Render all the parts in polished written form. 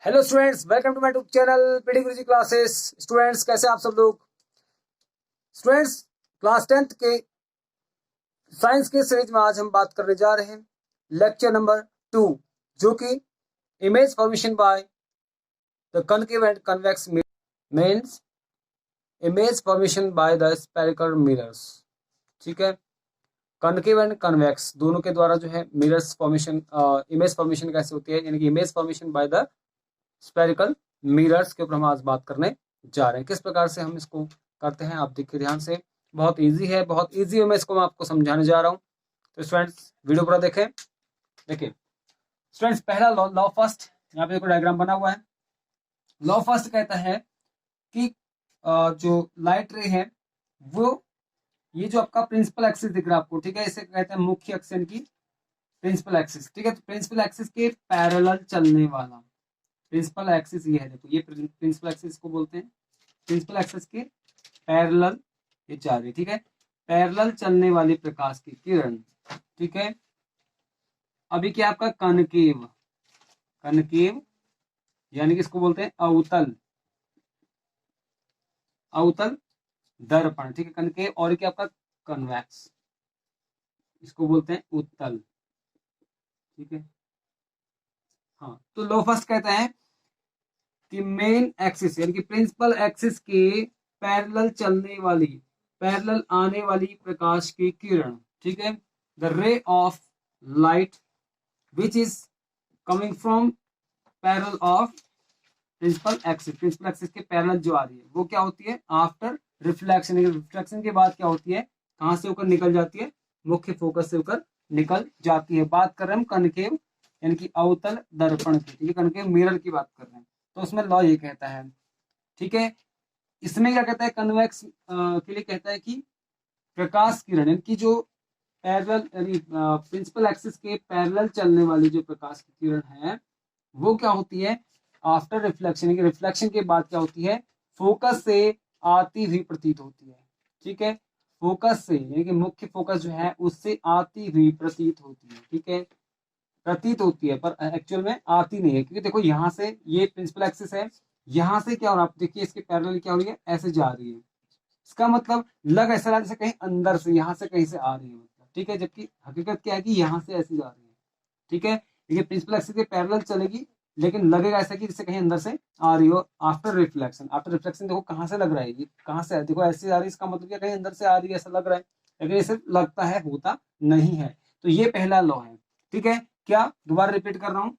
Hello students, welcome to my YouTube channel PD Guruji classes. Students कैसे आप सब लोग? स्टूडेंट्स, क्लास 10th के साइंस के सीरीज में आज हम बात करने जा रहे हैं लेक्चर नंबर 2, जो कि image formation by the concave and convex means image formation by the spherical mirrors. ठीक है, कनकेव एंड कन्वेक्स दोनों के द्वारा जो है मिरर्स फॉर्मेशन, इमेज फॉर्मेशन कैसे होती है, यानी कि image formation by the spherical mirrors के ऊपर हम आज बात करने जा रहे हैं। किस प्रकार से हम इसको करते हैं आप देखिए ध्यान से। बहुत इजी है, बहुत इजी वे में इसको मैं आपको समझाने जा रहा हूं। तो स्टूडेंट्स वीडियो पूरा देखें। देखिए स्टूडेंट्स, पहला लॉ, लॉ फर्स्ट, यहाँ पे देखो डायग्राम बना हुआ है। लॉ फर्स्ट कहता है कि जो लाइट रे है वो, ये जो आपका प्रिंसिपल एक्सिस दिख रहा है आपको, ठीक है, इसे कहते हैं मुख्य अक्ष की प्रिंसिपल एक्सिस। ठीक है, तो प्रिंसिपल एक्सिस के पैरेलल चलने वाला प्रिंसिपल एक्सिस ये है, देखो ये प्रिंसिपल एक्सिस को बोलते हैं। प्रिंसिपल एक्सिस के पैरेलल ये जा रही है, ठीक है, पैरेलल चलने वाली प्रकाश की किरण। ठीक है, अभी क्या आपका कनकेव, कनकेव यानी कि इसको बोलते हैं अवतल, अवतल दर्पण। ठीक है, कनकेव। और क्या आपका कन्वेक्स, इसको बोलते हैं उत्तल। ठीक है, हाँ, तो लो फर्स्ट कहता है कि मेन एक्सिस यानी कि प्रिंसिपल एक्सिस के पैरेलल चलने वाली, पैरेलल आने वाली प्रकाश की किरण। ठीक है, the ray of light which is coming from parallel of principal axis, principal axis के पैरेलल जो आ रही है वो क्या होती है, आफ्टर रिफ्लेक्शन। रिफ्लेक्शन के बाद क्या होती है, कहां से होकर निकल जाती है, मुख्य फोकस से होकर निकल जाती है। बात कर रहे हैं हम कनकेव यानी कि अवतल दर्पण की। ठीक है, कनकेव मिरर की बात कर रहे हैं। तो उसमें लॉ ये कहता है, ठीक है, इसमें क्या कहता है, कन्वेक्स के लिए कहता है कि प्रकाश किरण इनकी जो पैरेलल यानी प्रिंसिपल एक्सिस के पैरेलल चलने वाली जो प्रकाश की किरण है वो क्या होती है, आफ्टर रिफ्लेक्शन, यानी कि रिफ्लेक्शन के बाद क्या होती है, फोकस से आती हुई प्रतीत होती है। ठीक है, फोकस से यानी कि मुख्य फोकस जो है उससे आती हुई प्रतीत होती है। ठीक है, प्रतीत होती है पर एक्चुअल में आती नहीं है, क्योंकि देखो यहाँ से ये प्रिंसिपल एक्सिस है, यहाँ से क्या हो रहा है, आप देखिए इसके पैरेलल क्या हो रही है, ऐसे जा रही है। इसका मतलब लग ऐसा रहा है जैसे कहीं अंदर से, यहाँ से कहीं से आ रही है मतलब। ठीक है, जबकि हकीकत क्या है कि यहाँ से ऐसी जा रही है। ठीक है, देखिए प्रिंसिपल एक्सिस के पैरेलल चलेगी लेकिन लगेगा ऐसा कि जैसे कहीं अंदर से आ रही हो। आफ्टर रिफ्लेक्शन, आफ्टर रिफ्लेक्शन देखो कहाँ से लग रहा है, ये कहाँ से है, देखो ऐसे आ रही है, इसका मतलब क्या कहीं अंदर से आ रही है ऐसा लग रहा है, लेकिन इसे लगता है, होता नहीं है। तो ये पहला लॉ है। ठीक है, क्या, दोबारा रिपीट कर रहा हूं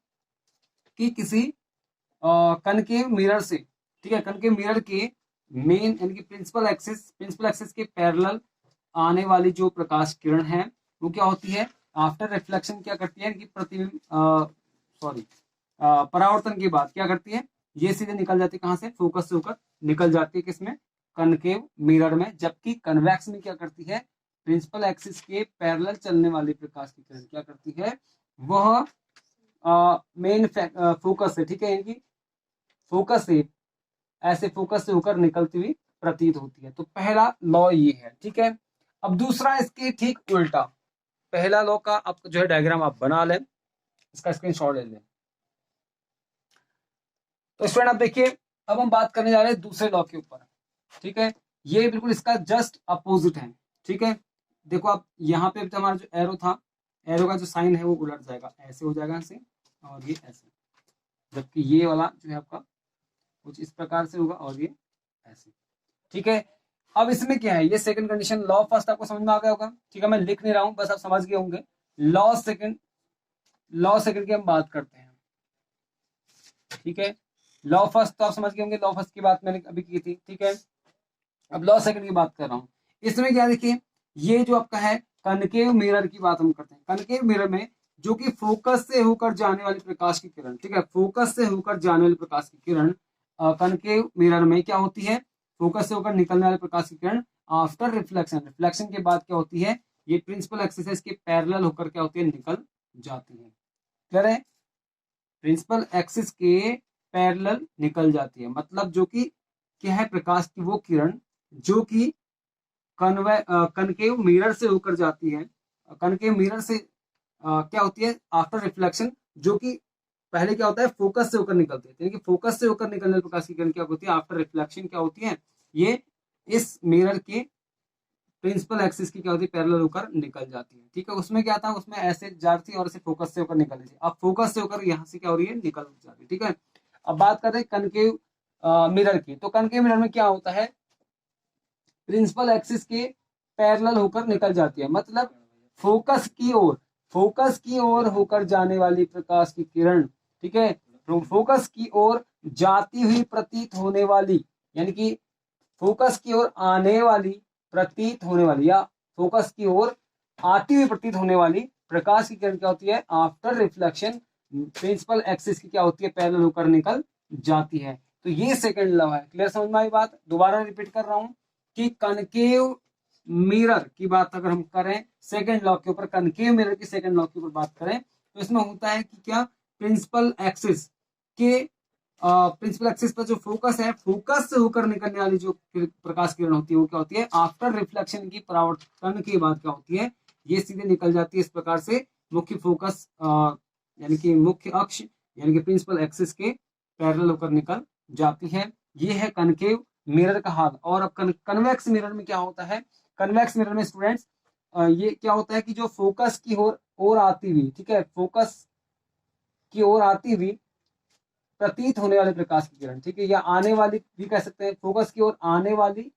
कि किसी कनकेव मिरर से, ठीक है, कनकेव मिरर के मेन यानी कि प्रिंसिपल एक्सिस के पैरेलल आने वाली जो प्रकाश किरण है वो क्या होती है, आफ्टर रिफ्लेक्शन क्या करती है कि प्रतिबिंब, सॉरी, परावर्तन के बाद क्या करती है, ये सीधे निकल जाती है, कहां से, फोकस से होकर निकल जाती है, किसमें, कनकेव मिरर में। जबकि कन्वेक्स में क्या करती है, प्रिंसिपल एक्सिस के पैरेलल चलने वाली प्रकाश की किरण क्या करती है, वह मेन फोकस है, ठीक है, यानी फोकस से, ऐसे फोकस से होकर निकलती हुई प्रतीत होती है। तो पहला लॉ ये है। ठीक है, अब दूसरा इसके ठीक उल्टा, पहला लॉ का आप जो है डायग्राम आप बना लें, इसका स्क्रीनशॉट ले लें। तो स्टूडेंट आप देखिए, अब हम बात करने जा रहे हैं दूसरे लॉ के ऊपर। ठीक है, ये बिल्कुल इसका जस्ट अपोजिट है। ठीक है, देखो आप यहाँ पे तो हमारा जो एरो था, एरो का जो साइन है वो उलट जाएगा, ऐसे हो जाएगा ऐसे, और ये ऐसे, जबकि ये वाला जो है आपका कुछ इस प्रकार से होगा और ये ऐसे। ठीक है, अब इसमें क्या है, ये सेकंड कंडीशन, लॉ फर्स्ट आपको समझ में आ गया होगा। ठीक है, मैं लिख नहीं रहा हूं, बस आप समझ गए होंगे। लॉ सेकंड, लॉ सेकंड की हम बात करते हैं। ठीक है, लॉ फर्स्ट तो आप समझ गए होंगे, लॉ फर्स्ट की बात मैंने अभी की थी। ठीक है, अब लॉ सेकंड की बात कर रहा हूं। इसमें क्या देखिए, ये जो आपका है कनकेव मिरर की बात हम करते हैं। कनकेव मिरर में जो कि फोकस से होकर जाने वाली प्रकाश की किरण, ठीक है, फोकस से होकर जाने वाली प्रकाश की किरण कनकेव मिरर में क्या होती है, फोकस से होकर निकलने वाली प्रकाश की किरण आफ्टर रिफ्लेक्शन, रिफ्लेक्शन के बाद क्या होती है, ये प्रिंसिपल एक्सिस इसके पैरेलल होकर क्या होती है, निकल जाती है। क्लियर है, प्रिंसिपल एक्सिस के पैरेलल निकल जाती है, मतलब जो कि क्या है, प्रकाश की वो किरण जो कि कनकेव मिरर से होकर जाती है, कनकेव मिरर से क्या होती है, आफ्टर रिफ्लेक्शन, जो कि पहले क्या होता है, फोकस से होकर निकलती है, यानी कि फोकस से होकर निकलने वाली प्रकाश की किरण क्या होती है, आफ्टर रिफ्लेक्शन क्या होती है, ये इस मिरर के प्रिंसिपल एक्सिस की क्या होती है, पैरेलल होकर निकल जाती है। ठीक है, उसमें क्या था, उसमें ऐसे जा रही थी और ऐसे फोकस से होकर निकल रही थी। अब फोकस से होकर यहाँ से क्या हो रही है, निकल जा रही है। ठीक है, अब बात करते हैं कनकेव मिरर की। तो कनकेव मिरर में क्या होता है, प्रिंसिपल एक्सिस के पैरेलल होकर निकल जाती है, मतलब फोकस की ओर, फोकस की ओर होकर जाने वाली प्रकाश की किरण, ठीक है, फोकस की ओर जाती हुई प्रतीत होने वाली, यानी कि फोकस की ओर आने वाली, प्रतीत होने वाली, या फोकस की ओर आती हुई प्रतीत होने वाली प्रकाश की किरण क्या होती है, आफ्टर रिफ्लेक्शन प्रिंसिपल एक्सिस की क्या होती है, पैरेलल होकर निकल जाती है। तो ये सेकंड लॉ है। क्लियर समझ में आई बात? दोबारा रिपीट कर रहा हूं कि कनकेव मिरर की बात अगर हम करें सेकंड लॉ के ऊपर, कनकेव मिरर की सेकंड लॉ के ऊपर बात करें, तो इसमें होता है कि क्या, प्रिंसिपल एक्सिस के प्रिंसिपल एक्सिस पर जो फोकस है, फोकस से होकर निकलने वाली जो प्रकाश किरण होती है वो क्या होती है, आफ्टर रिफ्लेक्शन की परावर्तन के बाद क्या होती है, ये सीधे निकल जाती है इस प्रकार से मुख्य फोकस यानी कि मुख्य अक्ष यानी कि प्रिंसिपल एक्सिस के पैरेलल होकर निकल जाती है। ये है कनकेव मिरर का हाल। और अब कन्वेक्स मिरर में क्या होता है, कन्वेक्स मिरर में स्टूडेंट्स ये क्या होता है कि जो फोकस की ओर आती हुई, ठीक है, फोकस की ओर आती हुई प्रतीत होने वाले प्रकाश की किरण, ठीक है, या आने वाली भी कह सकते हैं, फोकस की ओर आने वाली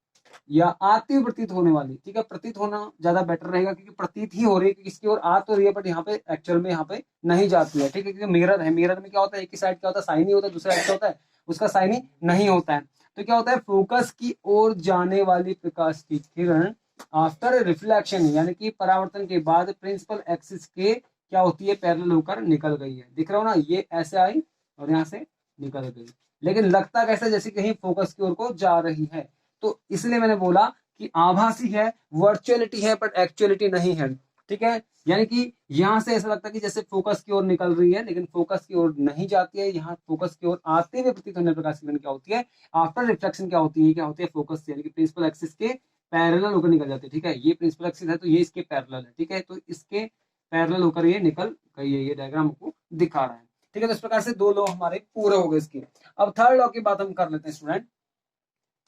या आती हुई प्रतीत होने वाली। ठीक है, प्रतीत होना ज्यादा बेटर रहेगा क्योंकि प्रतीत ही हो रही है कि इसकी ओर आ तो रही है बट यहाँ पे एक्चुअल में यहाँ पे नहीं जाती है। ठीक है, क्योंकि मिरर है, मिरर में क्या होता है, एक ही साइड क्या होता है, साइनी होता है, दूसरा साइड क्या होता है, उसका साइनी नहीं होता है। तो क्या होता है, फोकस की ओर जाने वाली प्रकाश की किरण आफ्टर रिफ्लेक्शन यानी कि परावर्तन के बाद प्रिंसिपल एक्सिस के क्या होती है, पैरेलल होकर निकल गई है। दिख रहा हो ना, ये ऐसे आई और यहाँ से निकल गई, लेकिन लगता कैसे, जैसे कहीं फोकस की ओर को जा रही है। तो इसलिए मैंने बोला कि आभासी है, वर्चुअलिटी है, बट एक्चुअलिटी नहीं है। ठीक है, यानी कि यहां से ऐसा लगता है कि जैसे फोकस की ओर निकल रही है, लेकिन फोकस की ओर नहीं जाती है। यहाँ फोकस की ओर आते हुए प्रतीत होने प्रकाश की किरण क्या होती है, आफ्टर रिफ्लेक्शन क्या होती है, क्या होती है, फोकस यानी कि प्रिंसिपल एक्सिस के पैरेलल होकर निकल जाती है। ठीक है, ये प्रिंसिपल एक्सिस है तो ये इसके पैरेलल है। ठीक है, तो इसके पैरेलल होकर ये निकल गई है, ये डायग्राम को दिखा रहा है। ठीक है, तो इस प्रकार से दो लॉ हमारे पूरे हो गए इसके। अब थर्ड लॉ की बात हम कर लेते हैं स्टूडेंट।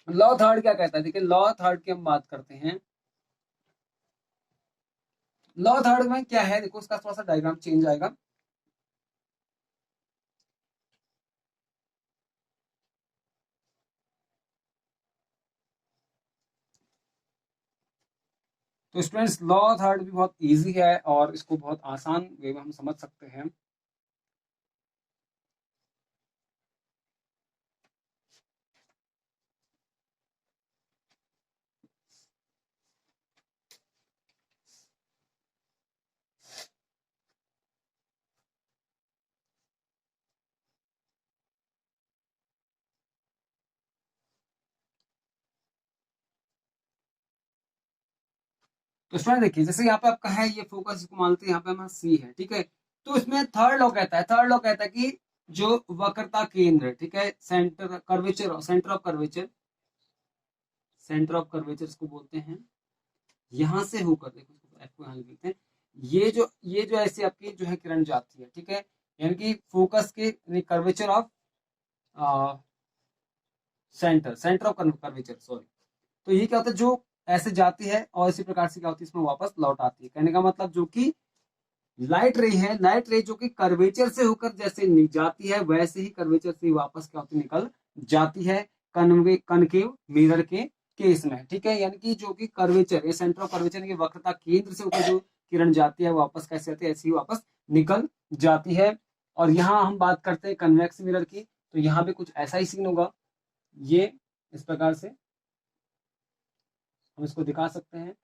लॉ थर्ड क्या कहता है, देखिए लॉ थर्ड की हम बात करते हैं। लॉ थर्ड में क्या है, देखो उसका थोड़ा सा डायग्राम चेंज आएगा। तो स्टूडेंट्स लॉ थर्ड भी बहुत इजी है और इसको बहुत आसान वे में हम समझ सकते हैं। तो स्टूडेंट देखिए, जैसे यहाँ पे आपका है ये फोकस, इसको मानते हैं यहाँ पे हमारा सी है। ठीक है, तो इसमें थर्ड लॉ कहता है, थर्ड लॉ कहता है कि जो वक्रता केंद्र, ठीक है, centre curvature, centre of curvature, centre of curvature इसको बोलते हैं, यहां से होकर, देखो एफ को यहाँ लिखते हैं, ये जो ऐसे आपकी जो है किरण जाती है। ठीक है, यानी कि फोकस के curvature of centre of curvature, sorry. तो ये क्या होता है, जो ऐसे जाती है और इसी प्रकार से क्या होती है, इसमें वापस लौट आती है। कहने का मतलब जो कि लाइट रे है, लाइट रे जो कि कर्वेचर से होकर जैसे जाती है वैसे ही कर्वेचर से वापस क्या होती है, निकल जाती है कनकेव मिरर के केस में। ठीक है, यानी कि जो कि कर्वेचर, ये सेंटर ऑफ कर्वेचर की वक्रता केंद्र से होकर जो किरण जाती है वापस कैसे आती है, ऐसे ही वापस निकल जाती है। और यहाँ हम बात करते हैं कन्वेक्स मिरर की, तो यहाँ पे कुछ ऐसा ही सीन होगा, ये इस प्रकार से हम इसको दिखा सकते हैं।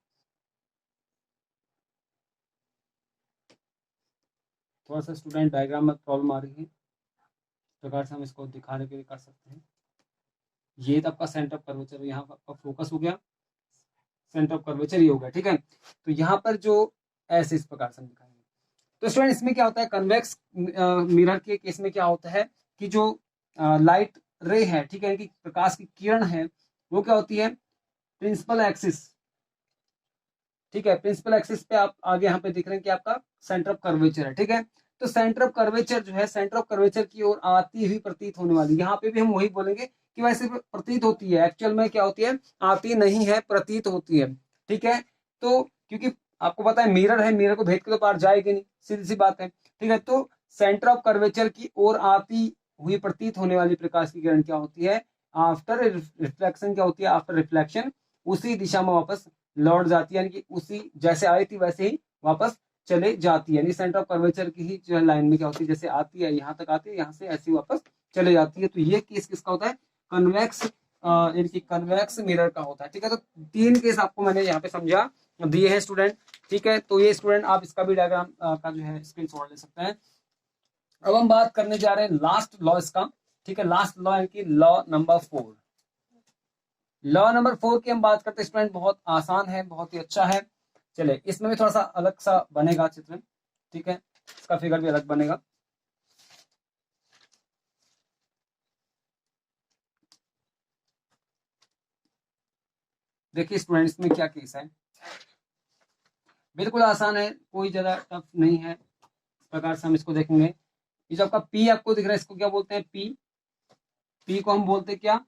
थोड़ा सा स्टूडेंट डायग्राम में प्रॉब्लम आ रही है, इस प्रकार से हम इसको दिखाने के लिए कर सकते हैं। ये तो आपका सेंटर ऑफ कर्वेचर, यहाँ पर आपका फोकस हो गया, सेंटर ऑफ कर्वेचर ये हो गया। ठीक है, तो यहाँ पर जो ऐसे इस प्रकार से हम दिखाएंगे। तो स्टूडेंट इसमें क्या होता है, कन्वेक्स मिरर के केस में क्या होता है कि जो लाइट रे है, ठीक है, कि प्रकाश की किरण है, वो क्या होती है, प्रिंसिपल एक्सिस, ठीक है, प्रिंसिपल एक्सिस पे आप आगे यहाँ पे दिख रहे हैं कि आपका सेंटर ऑफ कर्वेचर है। ठीक है, तो सेंटर ऑफ कर्वेचर जो है, सेंटर ऑफ कर्वेचर की ओर आती हुई प्रतीत होने वाली, यहाँ पे भी हम वही बोलेंगे कि वैसे प्रतीत होती है, एक्चुअल में क्या होती है, आती नहीं है, प्रतीत होती है। ठीक है, तो क्योंकि आपको पता है मिरर है, मिरर को भेद के तो पार जाएगी नहीं, सीधी सी बात है। ठीक है, तो सेंटर ऑफ कर्वेचर की ओर आती हुई प्रतीत होने वाली प्रकाश की किरण क्या होती है, आफ्टर रिफ्लेक्शन क्या होती है, आफ्टर रिफ्लेक्शन उसी दिशा में वापस लौट जाती है, यानी कि उसी जैसे आई थी वैसे ही वापस चले जाती है, यानी सेंटर ऑफ कर्वेचर की ही जो है लाइन में क्या होती है, जैसे आती है यहाँ तक आती है, यहाँ से ऐसे वापस चले जाती है। तो ये केस किसका होता है, कन्वेक्स, यानी कि कन्वेक्स मिरर का होता है। ठीक है, तो 3 केस आपको मैंने यहाँ पे समझा दिए हैं स्टूडेंट। ठीक है, तो ये स्टूडेंट आप इसका भी डायग्राम का जो है स्क्रीनशॉट ले सकते हैं। अब हम बात करने जा रहे हैं लास्ट लॉ इसका। ठीक है, लास्ट लॉ यानी कि लॉ नंबर 4। लॉ नंबर 4 की हम बात करते हैं स्टूडेंट, बहुत आसान है, बहुत ही अच्छा है। चले, इसमें भी थोड़ा सा अलग सा बनेगा चित्र। ठीक है, इसका फिगर भी अलग बनेगा। देखिए स्टूडेंट, इसमें क्या केस है, बिल्कुल आसान है, कोई ज्यादा टफ नहीं है। इस प्रकार से हम इसको देखेंगे। ये जो आपका पी आपको दिख रहा है, इसको क्या बोलते हैं, पी। पी को हम बोलते हैं क्या,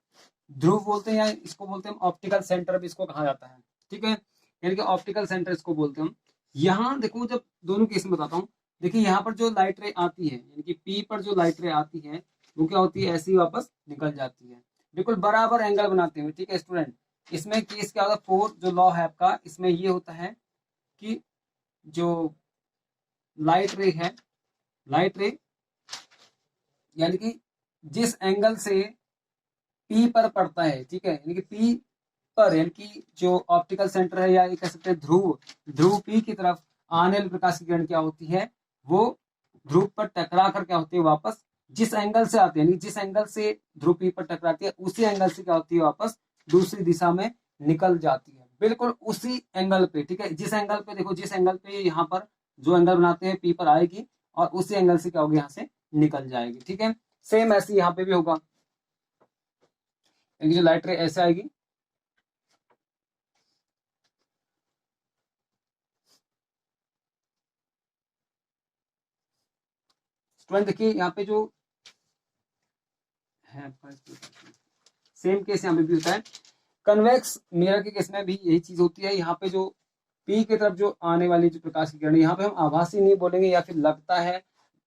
ध्रुव बोलते हैं, या इसको बोलते हैं ऑप्टिकल सेंटर भी इसको कहा जाता है। ठीक है, यानी कि ऑप्टिकल सेंटर इसको बोलते हैं हम। यहाँ देखो, जब दोनों केस में बताता हूँ, देखिए यहाँ पर जो लाइट रे आती है, यानी कि पी पर जो लाइट रे आती है वो क्या होती है, ऐसी वापस निकल जाती है, बिल्कुल बराबर एंगल बनाते हुए। ठीक है स्टूडेंट, इसमें केस क्या होता है, 4 जो लॉ है आपका, इसमें ये होता है कि जो लाइट रे है, लाइट रे यानी कि जिस एंगल से पी पर पड़ता है, ठीक है, यानी कि पी पर, यानी कि जो ऑप्टिकल सेंटर है, या ये कह सकते हैं ध्रुव, ध्रुव पी की तरफ आने वाली प्रकाश की किरण क्या होती है, वो ध्रुव पर टकरा कर क्या होती है, वापस जिस एंगल से आती है, यानी जिस एंगल से ध्रुव पी पर टकराती है उसी एंगल से क्या होती है, वापस दूसरी दिशा में निकल जाती है, बिल्कुल उसी एंगल पे। ठीक है, जिस एंगल पे देखो, जिस एंगल पे यहाँ पर जो एंगल बनाते हैं पी पर आएगी, और उसी एंगल से क्या होगी, यहाँ से निकल जाएगी। ठीक है, सेम ऐसे यहाँ पे भी होगा, जो लाइट रे ऐसे आएगी, स्टूडेंट देखिए यहाँ पे जो है, सेम केस यहाँ पे भी होता है। कन्वेक्स मिरर के केस में भी यही चीज होती है। यहाँ पे जो पी की तरफ जो आने वाली जो प्रकाश की किरण, यहाँ पे हम आभासी नहीं बोलेंगे, या फिर लगता है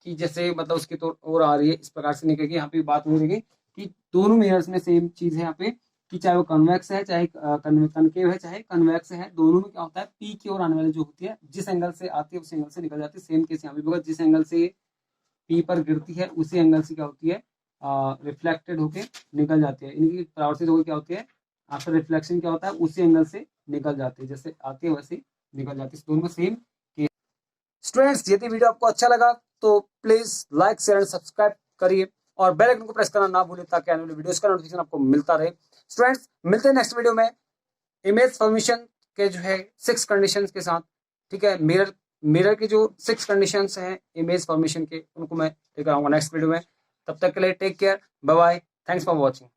कि जैसे मतलब उसकी तो और आ रही है, इस प्रकार से नहीं कहेंगे। यहाँ पे बात हो रही है कि दोनों मिरर्स में सेम चीज है यहाँ पे, कि चाहे वो कन्वेक्स है, चाहे कनकेव है, चाहे कन्वेक्स है, दोनों में क्या होता है, पी की ओर आने वाली जो होती है, जिस एंगल से आती है उस एंगल से निकल जाती है। सेम केस यहाँ पे होगा, जिस एंगल से पी पर गिरती है उसी एंगल से क्या होती है, रिफ्लेक्टेड होके निकल जाती है, इनकी परावर्तित होकर क्या होती है, आफ्टर रिफ्लेक्शन क्या होता है, उसी एंगल से निकल जाती है, जैसे आती है वैसे निकल जाती है। दोनों में सेम केस। स्टूडेंट्स, यदि वीडियो आपको अच्छा लगा तो please like share and subscribe करिए, और बेल आइकन को प्रेस करना ना भूलें, ताकि आने वाली वीडियोस का नोटिफिकेशन आपको मिलता रहे। स्टूडेंट्स, मिलते हैं नेक्स्ट वीडियो में इमेज फॉर्मेशन के जो है 6 कंडीशंस के साथ। ठीक है, मिरर के जो 6 कंडीशंस हैं इमेज फॉर्मेशन के, उनको मैं लेकर आऊंगा नेक्स्ट वीडियो में। तब तक के लिए take care, bye bye, thanks for watching.